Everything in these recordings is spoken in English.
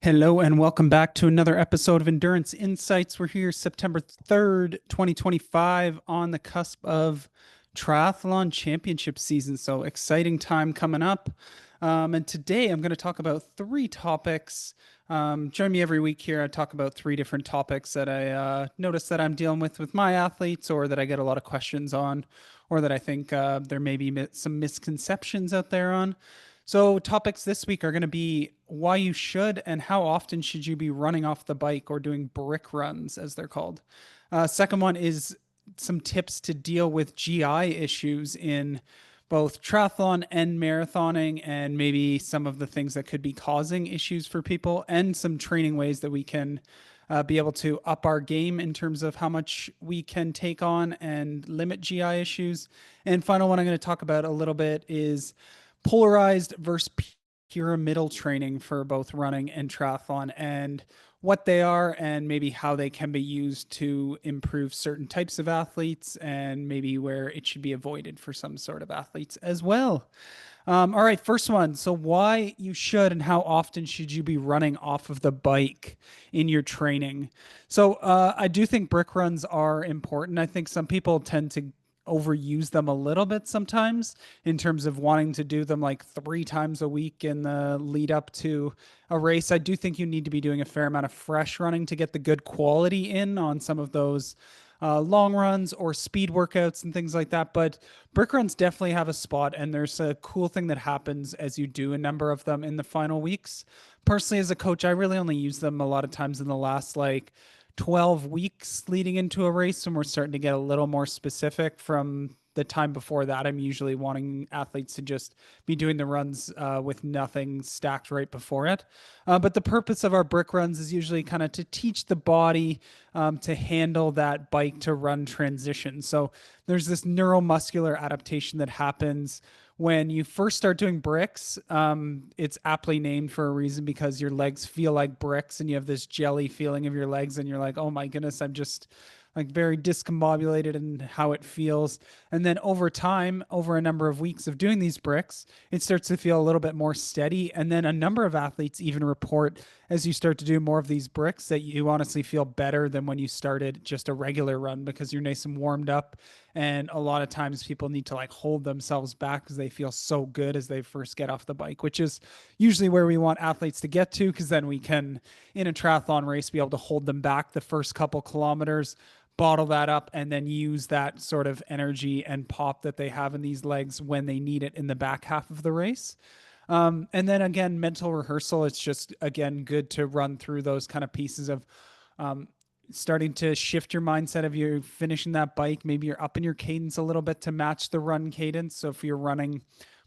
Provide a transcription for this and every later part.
Hello and welcome back to another episode of Endurance Insights. We're here September 3rd, 2025, on the cusp of triathlon championship season. So exciting time coming up. And today I'm going to talk about three topics. Join me every week here. I talk about three different topics that I notice that I'm dealing with my athletes, or that I get a lot of questions on, or that I think there may be some misconceptions out there on. So, topics this week are going to be why you should and how often should you be running off the bike or doing brick runs, as they're called. Second one is some tips to deal with GI issues in both triathlon and marathoning, and maybe some of the things that could be causing issues for people, and some training ways that we can be able to up our game in terms of how much we can take on and limit GI issues. And final one I'm going to talk about a little bit is polarized versus pyramidal training for both running and triathlon, and what they are and maybe how they can be used to improve certain types of athletes, and maybe where it should be avoided for some sort of athletes as well. All right, first one. So, why you should and how often should you be running off of the bike in your training? So, I do think brick runs are important. I think some people tend to overuse them a little bit sometimes in terms of wanting to do them like three times a week in the lead up to a race. I do think you need to be doing a fair amount of fresh running to get the good quality in on some of those long runs or speed workouts and things like that. But brick runs definitely have a spot, and there's a cool thing that happens as you do a number of them in the final weeks. Personally, as a coach, I really only use them a lot of times in the last like 12 weeks leading into a race, and we're starting to get a little more specific. From the time before that, I'm usually wanting athletes to just be doing the runs with nothing stacked right before it. But the purpose of our brick runs is usually kind of to teach the body to handle that bike to run transition. So there's this neuromuscular adaptation that happens when you first start doing bricks. It's aptly named for a reason, because your legs feel like bricks and you have this jelly feeling of your legs, and you're like, oh my goodness, I'm just like very discombobulated in how it feels. And then over time, over a number of weeks of doing these bricks, it starts to feel a little bit more steady. And then a number of athletes even report, as you start to do more of these bricks, that you honestly feel better than when you started just a regular run, because you're nice and warmed up. And a lot of times people need to like hold themselves back because they feel so good as they first get off the bike, which is usually where we want athletes to get to, because then we can, in a triathlon race, be able to hold them back the first couple kilometers, bottle that up, and then use that sort of energy and pop that they have in these legs when they need it in the back half of the race. And then again, mental rehearsal. It's just, again, good to run through those kind of pieces of um, starting to shift your mindset of you finishing that bike. Maybe you're upping your cadence a little bit to match the run cadence. So if you're running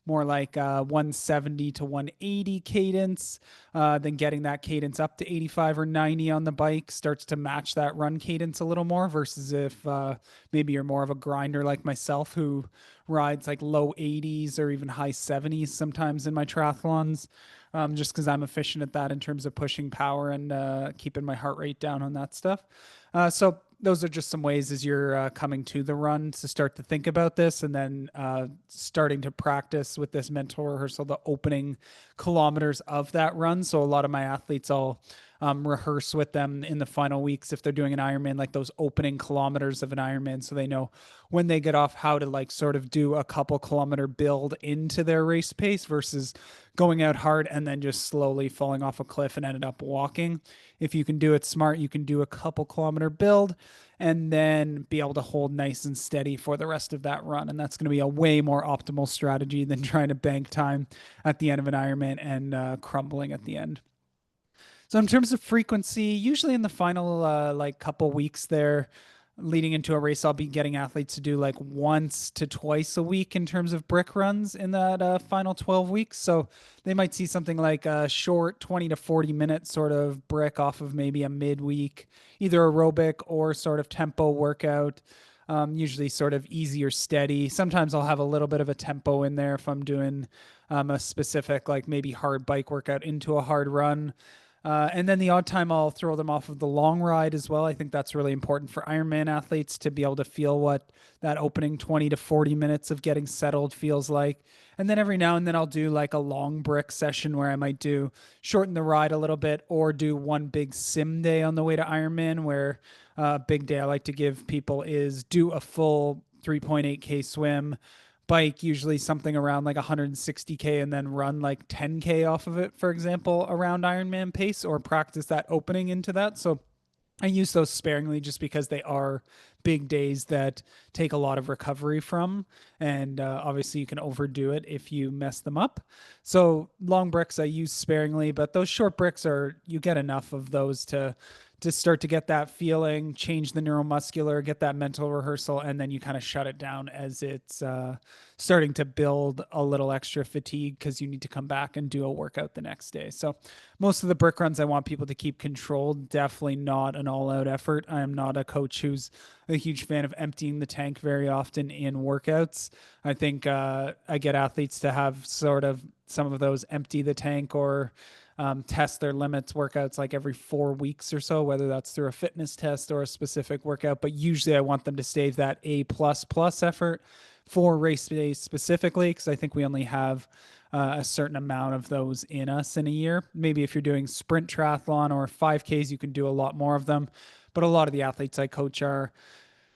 more like 170 to 180 cadence, then getting that cadence up to 85 or 90 on the bike starts to match that run cadence a little more, versus if maybe you're more of a grinder like myself, who rides like low 80s or even high 70s sometimes in my triathlons, just because I'm efficient at that in terms of pushing power and keeping my heart rate down on that stuff. So those are just some ways as you're coming to the run to start to think about this, and then starting to practice with this mental rehearsal, the opening kilometers of that run. So a lot of my athletes, I'll rehearse with them in the final weeks if they're doing an Ironman, like those opening kilometers of an Ironman, so they know when they get off how to like sort of do a couple kilometer build into their race pace, versus going out hard and then just slowly falling off a cliff and ended up walking. If you can do it smart, you can do a couple kilometer build and then be able to hold nice and steady for the rest of that run. And that's going to be a way more optimal strategy than trying to bank time at the end of an Ironman and crumbling at the end. So in terms of frequency, usually in the final like couple weeks there, leading into a race, I'll be getting athletes to do like once to twice a week in terms of brick runs in that final 12 weeks. So they might see something like a short 20 to 40-minute sort of brick off of maybe a midweek, either aerobic or sort of tempo workout. Usually sort of easy or steady. Sometimes I'll have a little bit of a tempo in there if I'm doing a specific, like maybe hard bike workout into a hard run. And then the odd time I'll throw them off of the long ride as well. I think that's really important for Ironman athletes to be able to feel what that opening 20 to 40 minutes of getting settled feels like. And then every now and then I'll do like a long brick session where I might do shorten the ride a little bit or do one big sim day on the way to Ironman where a big day I like to give people is do a full 3.8K swim, bike usually something around like 160K and then run like 10K off of it, for example, around Ironman pace or practice that opening into that. So I use those sparingly just because they are big days that take a lot of recovery from. And obviously, you can overdo it if you mess them up. So, long bricks I use sparingly, but those short bricks are, you get enough of those to start to get that feeling, change the neuromuscular, get that mental rehearsal, and then you kind of shut it down as it's starting to build a little extra fatigue because you need to come back and do a workout the next day. So most of the brick runs I want people to keep controlled, definitely not an all-out effort. I am not a coach who's a huge fan of emptying the tank very often in workouts. I think I get athletes to have sort of some of those empty the tank or test their limits workouts like every 4 weeks or so, whether that's through a fitness test or a specific workout. But usually I want them to stay that A plus plus effort for race days specifically, because I think we only have a certain amount of those in us in a year. Maybe if you're doing sprint triathlon or 5Ks, you can do a lot more of them. But a lot of the athletes I coach are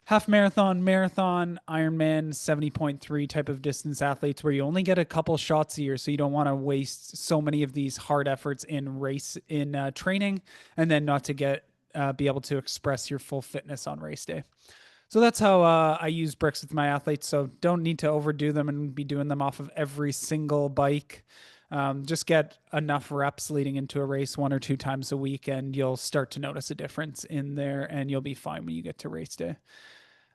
half marathon, Ironman, 70.3 type of distance athletes where you only get a couple shots a year. So you don't want to waste so many of these hard efforts in training and then not to be able to express your full fitness on race day. So that's how I use bricks with my athletes. So don't need to overdo them and be doing them off of every single bike. Just get enough reps leading into a race 1 or 2 times a week, and you'll start to notice a difference in there, and you'll be fine when you get to race day.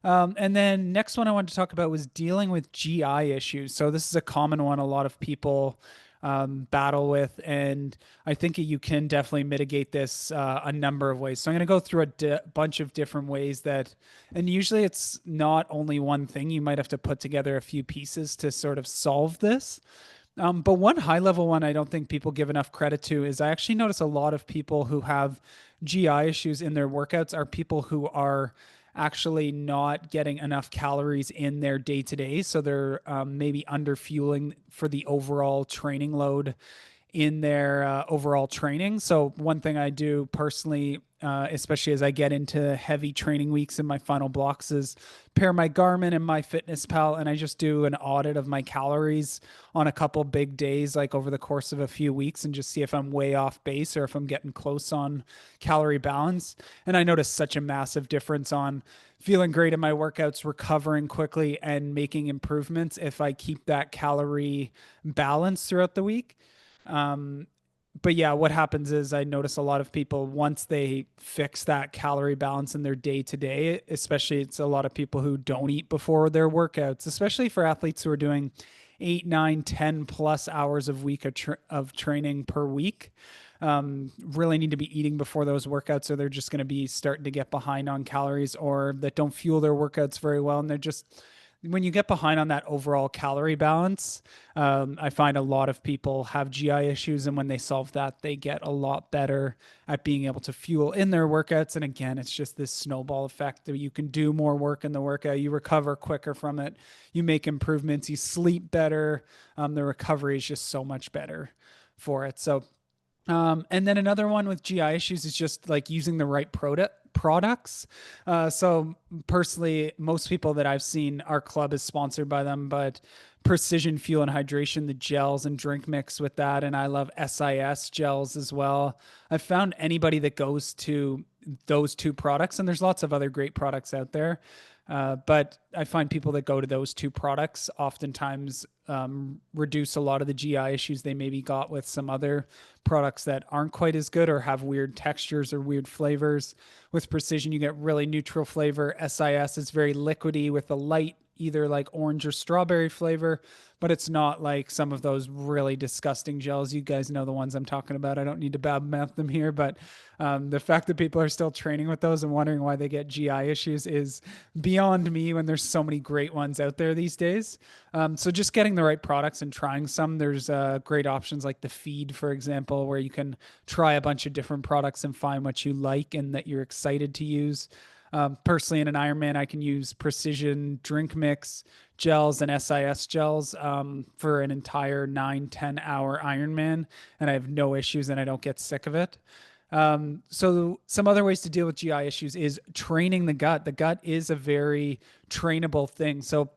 And then next one I wanted to talk about was dealing with GI issues. So this is a common one a lot of people battle with, and I think you can definitely mitigate this a number of ways. So I'm going to go through a bunch of different ways that, and usually it's not only one thing. You might have to put together a few pieces to sort of solve this. But one high level one I don't think people give enough credit to is I actually notice a lot of people who have GI issues in their workouts are people who are actually not getting enough calories in their day to day. So they're maybe under fueling for the overall training load in their overall training. So one thing I do personally, especially as I get into heavy training weeks in my final blocks, is pair my Garmin and my Fitness Pal, and I just do an audit of my calories on a couple big days, like over the course of a few weeks, and just see if I'm way off base or if I'm getting close on calorie balance. And I notice such a massive difference on feeling great in my workouts, recovering quickly, and making improvements if I keep that calorie balance throughout the week. Um, but yeah, what happens is I notice a lot of people once they fix that calorie balance in their day to day, especially it's a lot of people who don't eat before their workouts, especially for athletes who are doing 8, 9, 10 plus hours of training per week. Really need to be eating before those workouts, or they're just going to be starting to get behind on calories, or that don't fuel their workouts very well. And they're just, when you get behind on that overall calorie balance, I find a lot of people have GI issues. And when they solve that, they get a lot better at being able to fuel in their workouts. And again, it's just this snowball effect that you can do more work in the workout, you recover quicker from it, you make improvements, you sleep better. The recovery is just so much better for it. So and then another one with GI issues is just like using the right products. So personally, most people that I've seen, our club is sponsored by them, but Precision Fuel and Hydration, the gels and drink mix with that. And I love SIS gels as well. I've found anybody that goes to those two products, and there's lots of other great products out there. But I find people that go to those two products oftentimes reduce a lot of the GI issues they maybe got with some other products that aren't quite as good or have weird textures or weird flavors. With Precision, you get really neutral flavor. SIS is very liquidy with a light, either like orange or strawberry flavor. but it's not like some of those really disgusting gels. You guys know the ones I'm talking about. I don't need to badmouth them here, but the fact that people are still training with those and wondering why they get GI issues is beyond me when there's so many great ones out there these days. So just getting the right products and trying some. There's great options like the feed, for example, where you can try a bunch of different products and find what you like and that you're excited to use. Personally, in an Ironman, I can use precision drink mix gels and SIS gels for an entire 9-10 hour Ironman, and I have no issues and I don't get sick of it. So some other ways to deal with GI issues is training the gut. The gut is a very trainable thing. So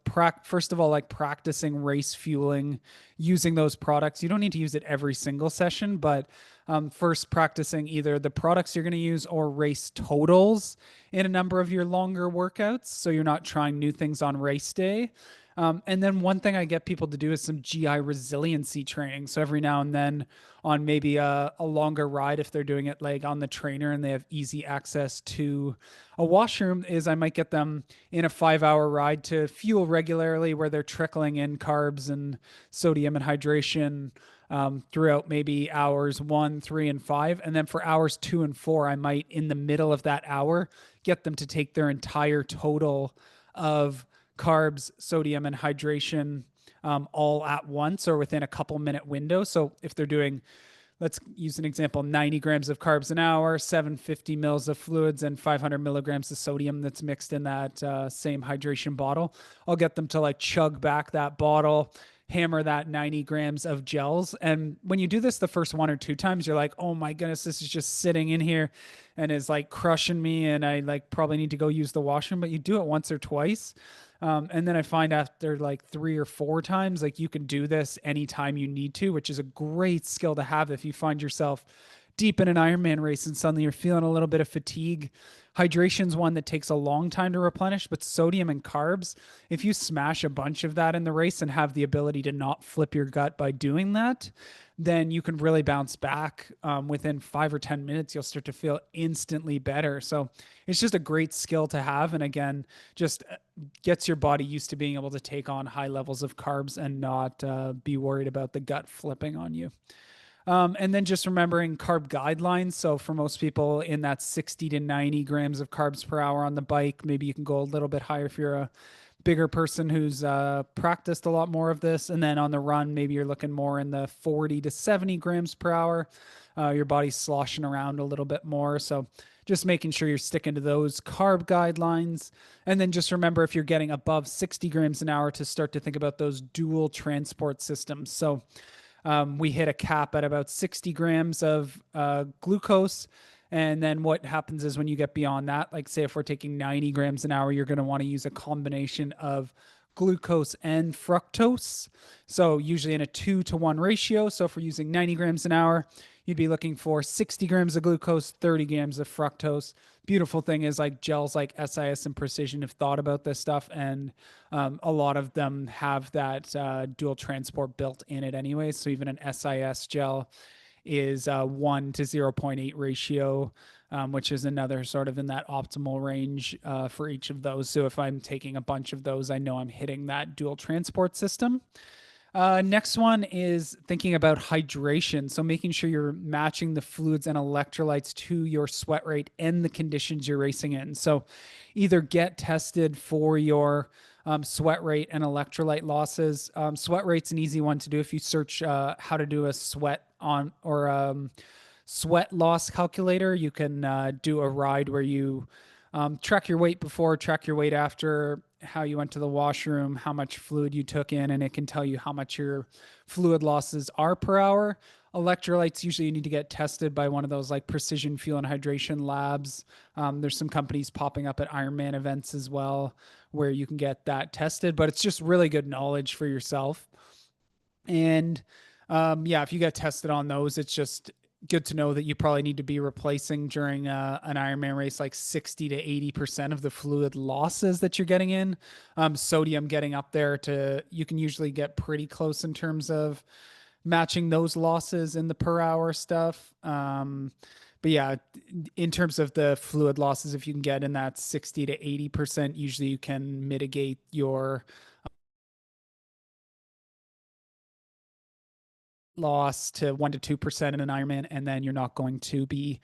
first of all, like practicing race fueling, using those products. You don't need to use it every single session, but first practicing either the products you're going to use or race totals in a number of your longer workouts. So you're not trying new things on race day. And then one thing I get people to do is some GI resiliency training. So every now and then on maybe a longer ride, if they're doing it like on the trainer and they have easy access to a washroom, is I might get them in a 5 hour ride to fuel regularly where they're trickling in carbs and sodium and hydration throughout maybe hours 1, 3, and 5. And then for hours 2 and 4, I might in the middle of that hour get them to take their entire total of carbs, sodium, and hydration all at once or within a couple minute window. So if they're doing, let's use an example, 90 grams of carbs an hour, 750 mils of fluids, and 500 milligrams of sodium that's mixed in that same hydration bottle, I'll get them to like chug back that bottle, hammer that 90 grams of gels. And when you do this the first 1 or 2 times, you're like, oh my goodness, this is just sitting in here and is like crushing me. And I like probably need to go use the washroom, but you do it once or twice. And then I find after like 3 or 4 times, like you can do this anytime you need to, which is a great skill to have if you find yourself deep in an Ironman race and suddenly you're feeling a little bit of fatigue. Hydration's one that takes a long time to replenish, but sodium and carbs, if you smash a bunch of that in the race and have the ability to not flip your gut by doing that, then you can really bounce back within 5 or 10 minutes. You'll start to feel instantly better. So it's just a great skill to have. And again, just gets your body used to being able to take on high levels of carbs and not be worried about the gut flipping on you. And then just remembering carb guidelines. So for most people in that 60 to 90 grams of carbs per hour on the bike, maybe you can go a little bit higher if you're a bigger person who's practiced a lot more of this. And then on the run, maybe you're looking more in the 40 to 70 grams per hour. Your body's sloshing around a little bit more. So just making sure you're sticking to those carb guidelines. And then just remember if you're getting above 60 grams an hour to start to think about those dual transport systems. So we hit a cap at about 60 grams of glucose. And then what happens is when you get beyond that, like say if we're taking 90 grams an hour, you're going to want to use a combination of glucose and fructose. So usually in a 2-to-1 ratio. So if we're using 90 grams an hour, you'd be looking for 60 grams of glucose, 30 grams of fructose. Beautiful thing is like gels like SIS and Precision have thought about this stuff, and a lot of them have that dual transport built in it anyway. So even an SIS gel is 1 to 0.8 ratio, which is another sort of in that optimal range for each of those. So if I'm taking a bunch of those, I know I'm hitting that dual transport system. Next one is thinking about hydration. So making sure you're matching the fluids and electrolytes to your sweat rate and the conditions you're racing in. So either get tested for your sweat rate and electrolyte losses. Sweat rate's an easy one to do. If you search how to do a sweat on or sweat loss calculator, you can do a ride where you track your weight before, track your weight after, how you went to the washroom, how much fluid you took in, and it can tell you how much your fluid losses are per hour. Electrolytes, usually you need to get tested by one of those like precision fuel and hydration labs. There's some companies popping up at Ironman events as well where you can get that tested, but it's just really good knowledge for yourself. And yeah, if you get tested on those, it's just good to know that you probably need to be replacing during an Ironman race like 60 to 80% of the fluid losses that you're getting in. Sodium getting up there to, you can usually get pretty close in terms of matching those losses in the per hour stuff. But yeah, in terms of the fluid losses, if you can get in that 60 to 80%, usually you can mitigate your loss to 1 to 2% in an Ironman, and then you're not going to be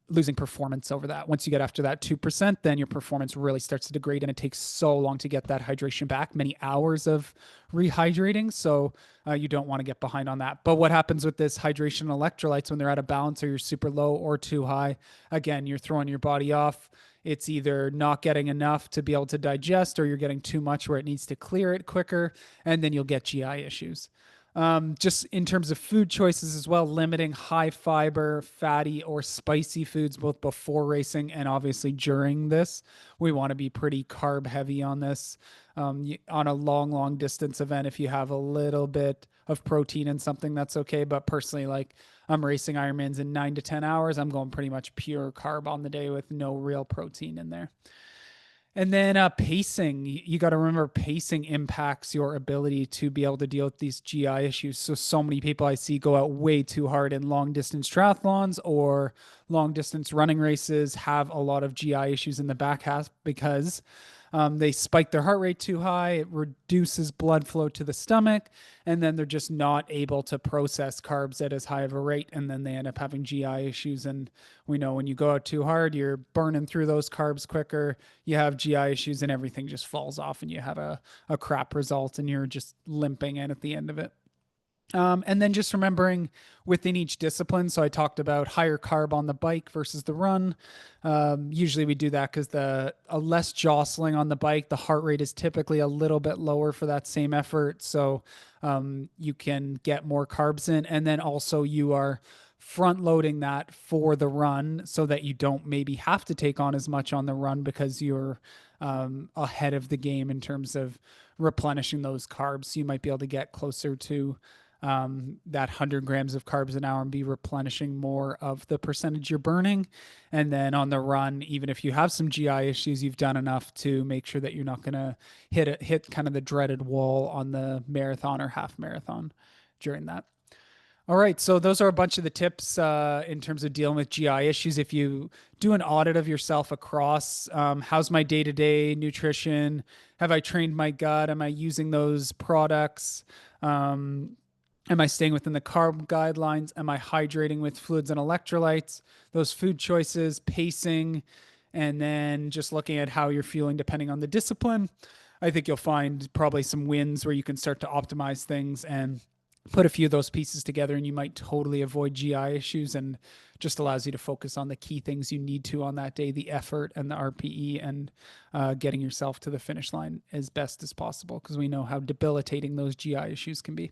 losing performance over that. Once you get after that 2%, then your performance really starts to degrade, and it takes so long to get that hydration back, many hours of rehydrating. So you don't want to get behind on that. But what happens with this hydration and electrolytes when they're out of balance, or you're super low or too high? Again, you're throwing your body off. It's either not getting enough to be able to digest, or you're getting too much where it needs to clear it quicker, and then you'll get GI issues. Just in terms of food choices as well, limiting high fiber, fatty, or spicy foods both before racing and obviously during this. We want to be pretty carb heavy on this. On a long distance event, if you have a little bit of protein in something, that's okay. But personally, like, I'm racing Ironmans in 9 to 10 hours, I'm going pretty much pure carb on the day with no real protein in there. And then pacing, you got to remember pacing impacts your ability to be able to deal with these GI issues. So many people I see go out way too hard in long distance triathlons or long distance running races have a lot of GI issues in the back half because they spike their heart rate too high. It reduces blood flow to the stomach, and then they're just not able to process carbs at as high of a rate, and then they end up having GI issues. And we know when you go out too hard, you're burning through those carbs quicker. You have GI issues, and everything just falls off, and you have a crap result, and you're just limping in at the end of it. And then just remembering within each discipline. So I talked about higher carb on the bike versus the run. Usually we do that because a less jostling on the bike, the heart rate is typically a little bit lower for that same effort. So you can get more carbs in. And then also you are front loading that for the run so that you don't maybe have to take on as much on the run because you're ahead of the game in terms of replenishing those carbs. So you might be able to get closer to that 100 grams of carbs an hour and be replenishing more of the percentage you're burning. And then on the run, even if you have some GI issues, you've done enough to make sure that you're not going to hit kind of the dreaded wall on the marathon or half marathon during that. All right, so those are a bunch of the tips in terms of dealing with GI issues. If you do an audit of yourself across, how's my day-to-day nutrition? Have I trained my gut? Am I using those products? Am I staying within the carb guidelines? Am I hydrating with fluids and electrolytes? Those food choices, pacing, and then just looking at how you're feeling depending on the discipline. I think you'll find probably some wins where you can start to optimize things and put a few of those pieces together, and you might totally avoid GI issues, and just allows you to focus on the key things you need to on that day, the effort and the RPE, and getting yourself to the finish line as best as possible, because we know how debilitating those GI issues can be.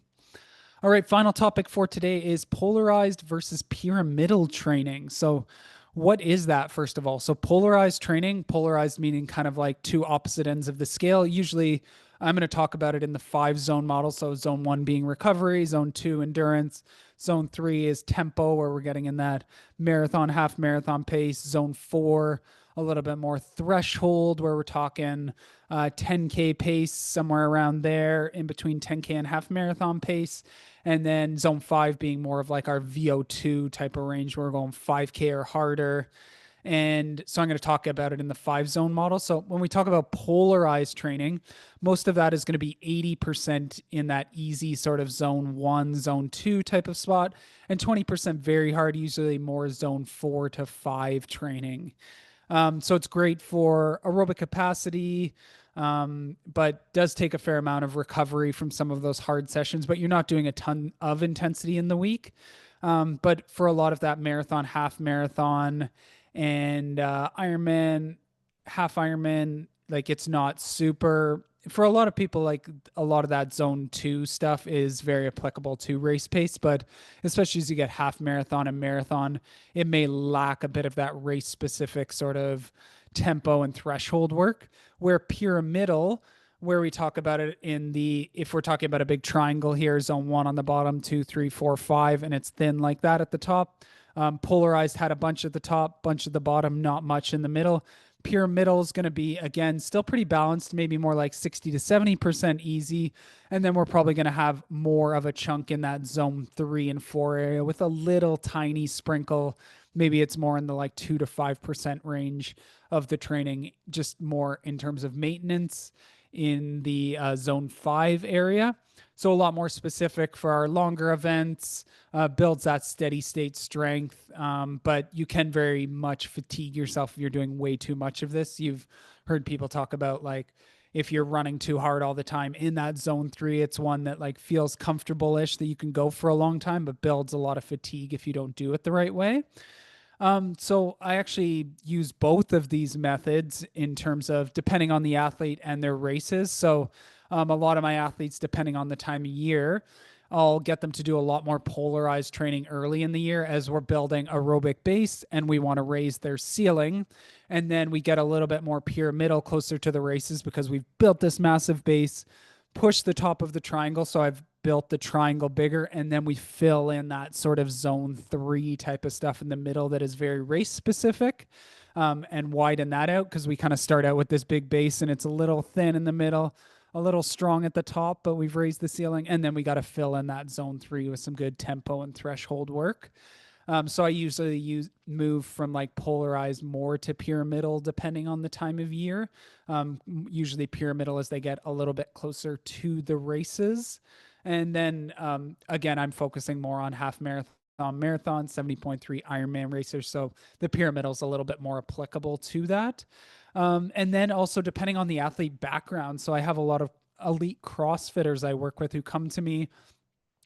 All right, final topic for today is polarized versus pyramidal training. So what is that, first of all? So polarized training, polarized meaning kind of like two opposite ends of the scale. Usually I'm going to talk about it in the 5-zone model. So zone 1 being recovery, zone 2 endurance, zone 3 is tempo, where we're getting in that marathon, half marathon pace, zone 4 a little bit more threshold, where we're talking 10K pace, somewhere around there in between 10K and half marathon pace. And then zone 5 being more of like our VO2 type of range, where we're going 5K or harder. And so I'm going to talk about it in the 5-zone model. So when we talk about polarized training, most of that is going to be 80% in that easy sort of zone 1, zone 2 type of spot, and 20% very hard, usually more zone 4 to 5 training. So it's great for aerobic capacity, but does take a fair amount of recovery from some of those hard sessions, but you're not doing a ton of intensity in the week. But for a lot of that marathon, half marathon, and Ironman, half Ironman, like, it's not super, for a lot of people, like, a lot of that zone 2 stuff is very applicable to race pace, but especially as you get half marathon and marathon, it may lack a bit of that race specific sort of tempo and threshold work, where pyramidal, where we talk about it in the, if we're talking about a big triangle here, zone 1 on the bottom, 2, 3, 4, 5, and it's thin like that at the top. Polarized had a bunch at the top, bunch at the bottom, not much in the middle. Pyramidal is going to be, again, still pretty balanced, maybe more like 60 to 70% easy. And then we're probably going to have more of a chunk in that zone 3 and 4 area with a little tiny sprinkle. Maybe it's more in the like 2 to 5% range of the training, just more in terms of maintenance in the zone 5 area. So a lot more specific for our longer events, builds that steady state strength. But you can very much fatigue yourself if you're doing way too much of this. You've heard people talk about like if you're running too hard all the time in that zone 3, it's one that like feels comfortable-ish that you can go for a long time, but builds a lot of fatigue if you don't do it the right way. So I actually use both of these methods in terms of depending on the athlete and their races. So a lot of my athletes, depending on the time of year, I'll get them to do a lot more polarized training early in the year as we're building aerobic base and we want to raise their ceiling. And then we get a little bit more pyramidal closer to the races because we've built this massive base, push the top of the triangle. So I've built the triangle bigger, and then we fill in that sort of zone 3 type of stuff in the middle that is very race specific, and widen that out because we kind of start out with this big base and it's a little thin in the middle, a little strong at the top, but we've raised the ceiling, and then we got to fill in that zone 3 with some good tempo and threshold work. So I usually move from like polarized more to pyramidal depending on the time of year. Usually pyramidal as they get a little bit closer to the races. And then again, I'm focusing more on half marathon, 70.3 Ironman racers. So the pyramidal is a little bit more applicable to that. And then also depending on the athlete background. So I have a lot of elite CrossFitters I work with who come to me,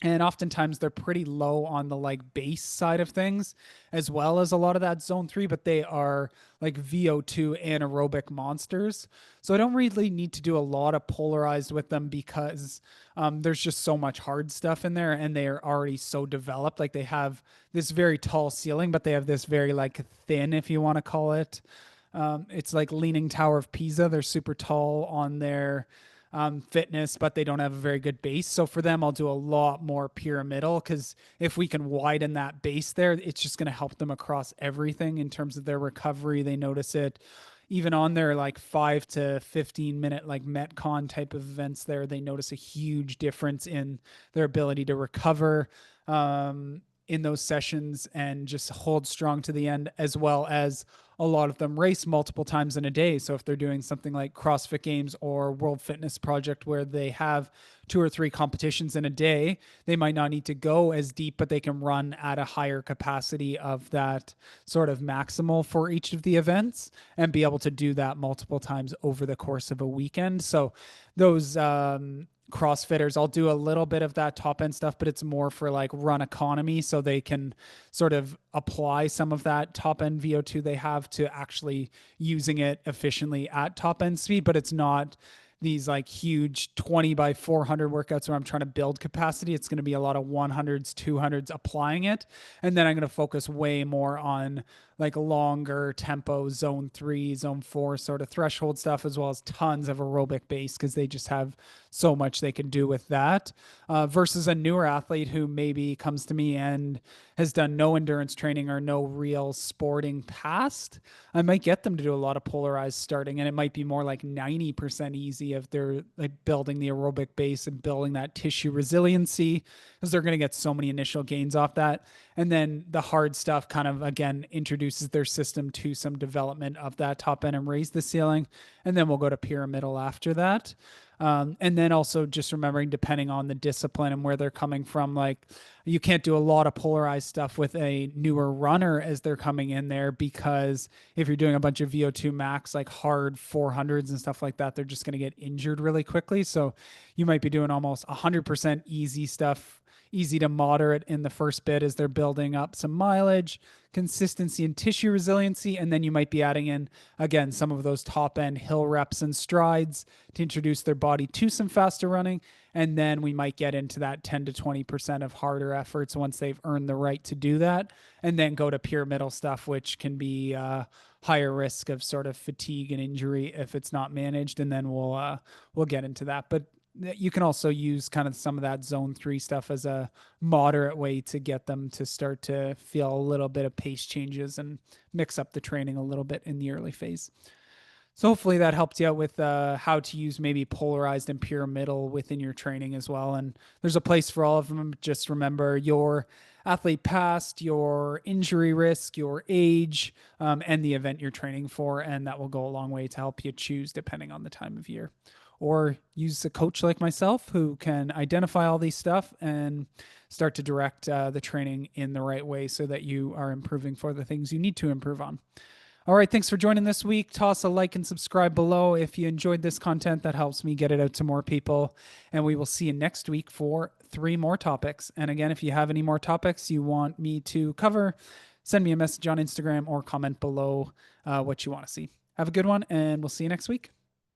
and oftentimes they're pretty low on the like base side of things, as well as a lot of that zone 3, but they are like VO2 anaerobic monsters. So I don't really need to do a lot of polarized with them because there's just so much hard stuff in there and they are already so developed. Like they have this very tall ceiling, but they have this very like thin, if you want to call it. It's like Leaning Tower of Pisa. They're super tall on their fitness, but they don't have a very good base. So for them, I'll do a lot more pyramidal because if we can widen that base there, it's just going to help them across everything in terms of their recovery. They notice it even on their like 5 to 15 minute like Metcon type of events there. They notice a huge difference in their ability to recover in those sessions and just hold strong to the end, as well as a lot of them race multiple times in a day. So if they're doing something like CrossFit Games or World Fitness Project where they have 2 or 3 competitions in a day, they might not need to go as deep, but they can run at a higher capacity of that sort of maximal for each of the events and be able to do that multiple times over the course of a weekend. So those CrossFitters, I'll do a little bit of that top end stuff, but it's more for like run economy. So they can sort of apply some of that top end VO2 they have to actually using it efficiently at top end speed, but it's not these like huge 20 by 400 workouts where I'm trying to build capacity. It's going to be a lot of 100s, 200s applying it. And then I'm going to focus way more on like longer tempo, zone 3, zone 4 sort of threshold stuff, as well as tons of aerobic base because they just have so much they can do with that. Versus a newer athlete who maybe comes to me and has done no endurance training or no real sporting past, I might get them to do a lot of polarized starting, and it might be more like 90% easy if they're like building the aerobic base and building that tissue resiliency because they're going to get so many initial gains off that. And then the hard stuff kind of, again, introduces their system to some development of that top end and raise the ceiling. And then we'll go to pyramidal after that. And then also just remembering, depending on the discipline and where they're coming from, like you can't do a lot of polarized stuff with a newer runner as they're coming in there, because if you're doing a bunch of VO2 max, like hard 400s and stuff like that, they're just going to get injured really quickly. So you might be doing almost 100% easy stuff, easy to moderate in the first bit as they're building up some mileage, consistency, and tissue resiliency. And then you might be adding in, again, some of those top end hill reps and strides to introduce their body to some faster running. And then we might get into that 10 to 20% of harder efforts once they've earned the right to do that. And then go to pyramidal stuff, which can be higher risk of sort of fatigue and injury if it's not managed. And then we'll get into that. But you can also use kind of some of that zone 3 stuff as a moderate way to get them to start to feel a little bit of pace changes and mix up the training a little bit in the early phase. So hopefully that helped you out with how to use maybe polarized and pyramidal within your training as well. And there's a place for all of them. Just remember your athlete past, your injury risk, your age, and the event you're training for. And that will go a long way to help you choose depending on the time of year. or use a coach like myself who can identify all these stuff and start to direct the training in the right way so that you are improving for the things you need to improve on. All right, thanks for joining this week. Toss a like and subscribe below if you enjoyed this content. That helps me get it out to more people. And we will see you next week for 3 more topics. And again, if you have any more topics you want me to cover, send me a message on Instagram or comment below what you want to see. Have a good one, and we'll see you next week.